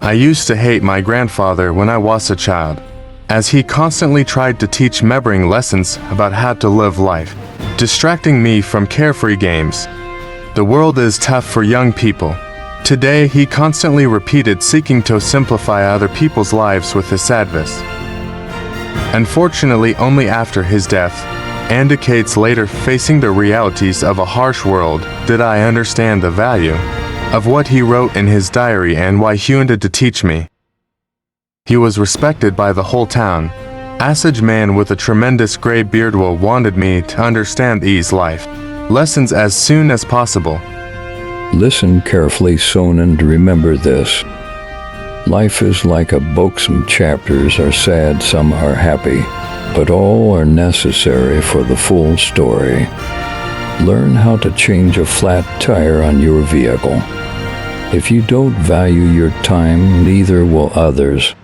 I used to hate my grandfather when I was a child, as he constantly tried to teach mebering lessons about how to live life, distracting me from carefree games. The world is tough for young people. Today, he constantly repeated seeking to simplify other people's lives with his advice. Unfortunately, only after his death, and decades later facing the realities of a harsh world, did I understand the value of what he wrote in his diary and why he wanted to teach me. He was respected by the whole town. A sage man with a tremendous gray beard wanted me to understand these life lessons as soon as possible. Listen carefully, son, and remember this. Life is like a book. Some chapters are sad, some are happy, but all are necessary for the full story. Learn how to change a flat tire on your vehicle. If you don't value your time, neither will others.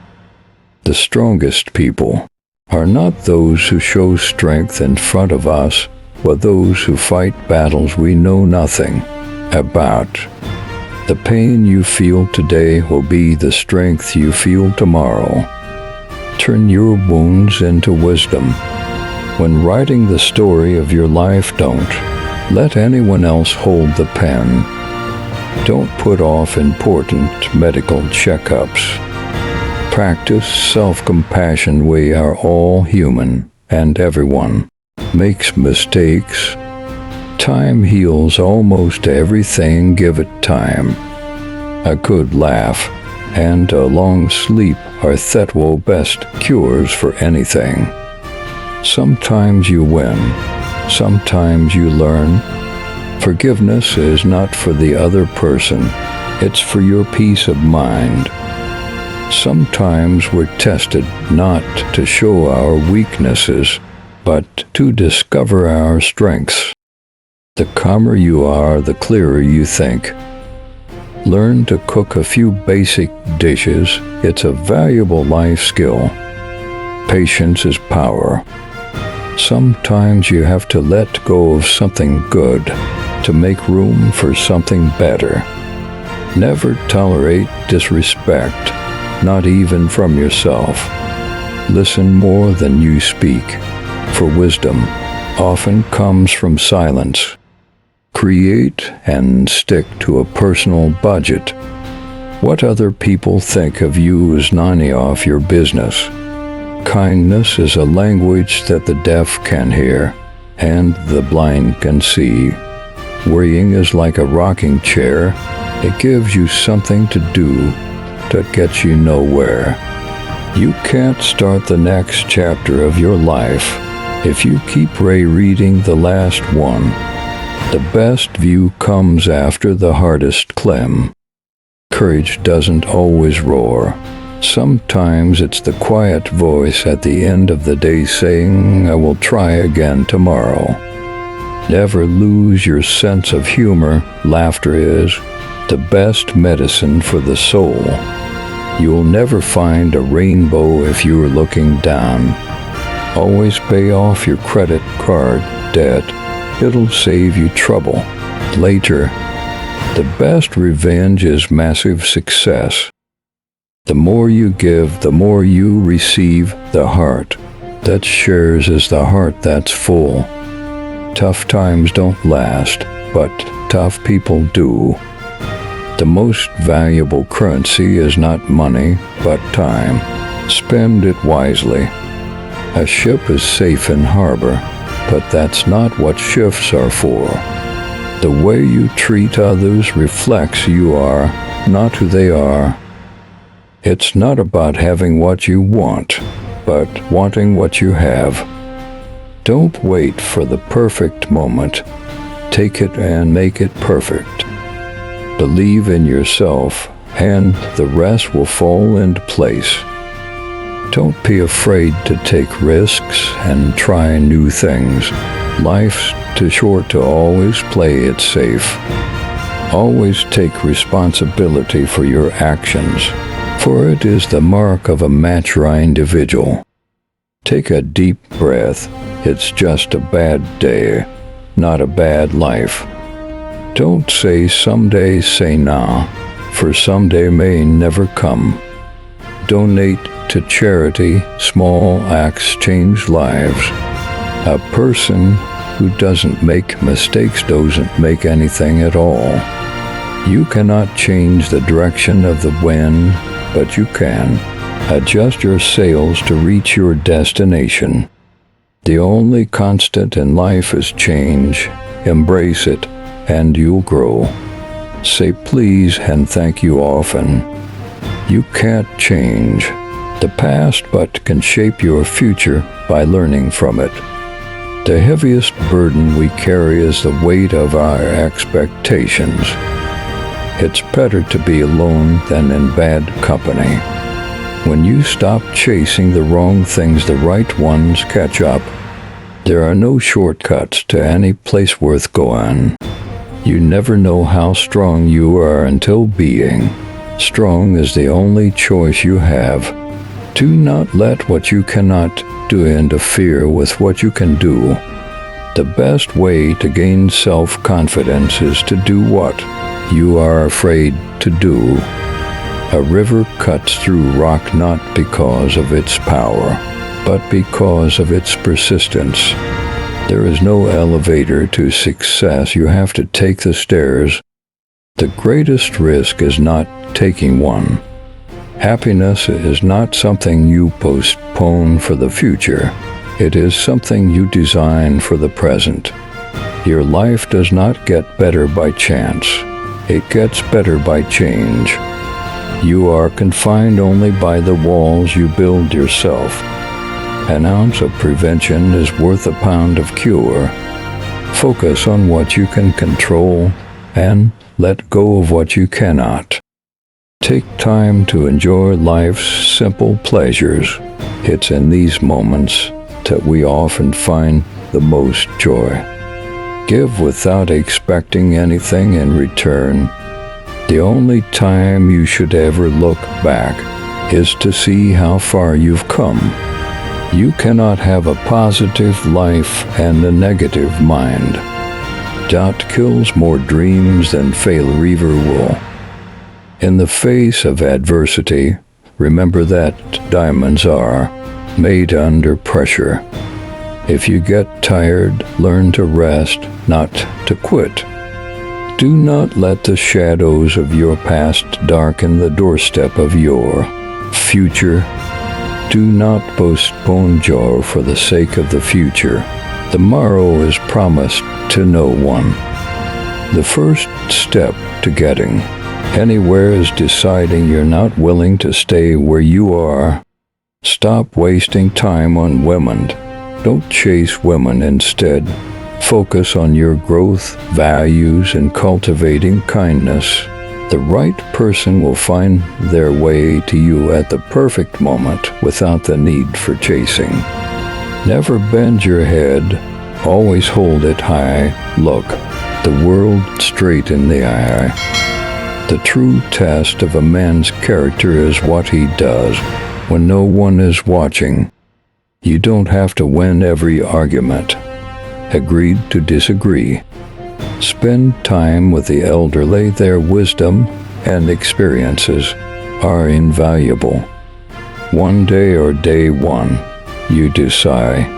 The strongest people are not those who show strength in front of us, but those who fight battles we know nothing about. The pain you feel today will be the strength you feel tomorrow. Turn your wounds into wisdom. When writing the story of your life, don't let anyone else hold the pen. Don't put off important medical checkups. Practice self-compassion. We are all human, and everyone makes mistakes. Time heals almost everything. Give it time. A good laugh and a long sleep are the best cures for anything. Sometimes you win. Sometimes you learn. Forgiveness is not for the other person. It's for your peace of mind. Sometimes we're tested not to show our weaknesses, but to discover our strengths. The calmer you are, the clearer you think. Learn to cook a few basic dishes. It's a valuable life skill. Patience is power. Sometimes you have to let go of something good to make room for something better. Never tolerate disrespect, not even from yourself. Listen more than you speak, for wisdom often comes from silence. Create and stick to a personal budget. What other people think of you is none of your business. Kindness is a language that the deaf can hear and the blind can see. Worrying is like a rocking chair. It gives you something to do that gets you nowhere. You can't start the next chapter of your life if you keep rereading the last one. The best view comes after the hardest climb. Courage doesn't always roar. Sometimes it's the quiet voice at the end of the day saying, "I will try again tomorrow." Never lose your sense of humor. Laughter is the best medicine for the soul. You'll never find a rainbow if you're looking down. Always pay off your credit card debt. It'll save you trouble later. The best revenge is massive success. The more you give, the more you receive. The heart that shares is the heart that's full. Tough times don't last, but tough people do. The most valuable currency is not money, but time. Spend it wisely. A ship is safe in harbor, but that's not what ships are for. The way you treat others reflects you are, not who they are. It's not about having what you want, but wanting what you have. Don't wait for the perfect moment. Take it and make it perfect. Believe in yourself, and the rest will fall into place. Don't be afraid to take risks and try new things. Life's too short to always play it safe. Always take responsibility for your actions, for it is the mark of a mature individual. Take a deep breath. It's just a bad day, not a bad life. Don't say someday, say now. for someday may never come. Donate to charity. Small acts change lives. A person who doesn't make mistakes doesn't make anything at all. You cannot change the direction of the wind, but you can adjust your sails to reach your destination. The only constant in life is change. Embrace it, and you'll grow. Say please and thank you often. You can't change the past, but can shape your future by learning from it. The heaviest burden we carry is the weight of our expectations. It's better to be alone than in bad company. When you stop chasing the wrong things, the right ones catch up. There are no shortcuts to any place worth going. You never know how strong you are until being strong is the only choice you have. Do not let what you cannot do interfere with what you can do. The best way to gain self-confidence is to do what you are afraid to do. A river cuts through rock not because of its power, but because of its persistence. There is no elevator to success. You have to take the stairs. The greatest risk is not taking one. Happiness is not something you postpone for the future. It is something you design for the present. Your life does not get better by chance. It gets better by change. You are confined only by the walls you build yourself. An ounce of prevention is worth a pound of cure. Focus on what you can control and let go of what you cannot. Take time to enjoy life's simple pleasures. It's in these moments that we often find the most joy. Give without expecting anything in return. The only time you should ever look back is to see how far you've come. You cannot have a positive life and a negative mind. Doubt kills more dreams than failure will. In the face of adversity, remember that diamonds are made under pressure. If you get tired, learn to rest, not to quit. Do not let the shadows of your past darken the doorstep of your future. Do not postpone joy for the sake of the future. Tomorrow is promised to no one. The first step to getting anywhere is deciding you're not willing to stay where you are. Stop wasting time on women. Don't chase women. Instead, focus on your growth, values, and cultivating kindness. The right person will find their way to you at the perfect moment without the need for chasing. Never bend your head. Always hold it high. Look the world straight in the eye. The true test of a man's character is what he does when no one is watching. You don't have to win every argument. Agree to disagree. Spend time with the elderly. Their wisdom and experiences are invaluable. One day or day one, you decide.